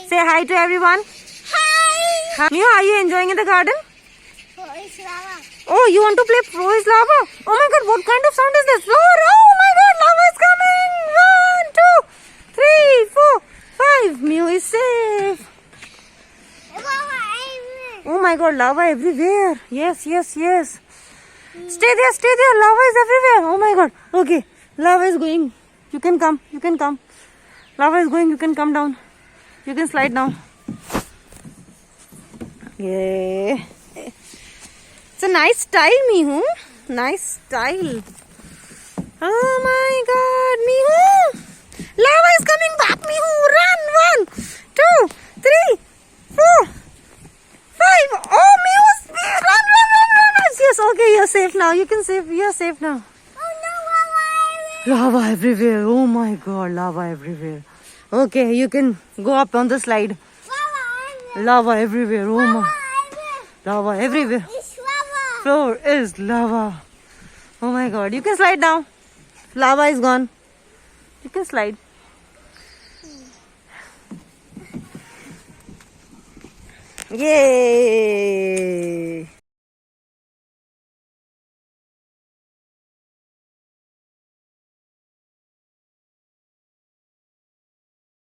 Say hi to everyone. Hi. Mihu, are you enjoying in the garden? Oh, it's lava. Oh, you want to play Pro is Lava? Oh my god, what kind of sound is this? Floor! Oh my god, lava is coming! 1, 2, 3, 4, 5. Mihu is safe. Oh my god, lava everywhere. Yes, yes, yes. Stay there. Lava is everywhere. Oh my god. Okay, lava is going. You can come. Lava is going. You can come down. You can slide down. Yeah. It's a nice style, Mihu. Nice style. Oh my god, Mihu. Lava is coming back, Mihu. Run. 1, 2, 3, 4, 5. Oh, Mihu. Run. Yes, okay, you're safe now. You're safe now. Oh no, Lava everywhere. Oh my god, lava everywhere. Okay, you can go up on the slide. Lava everywhere. Oh my. Lava everywhere. It's lava. Floor is lava. Oh my god, you can slide down. Lava is gone. You can slide. Yay!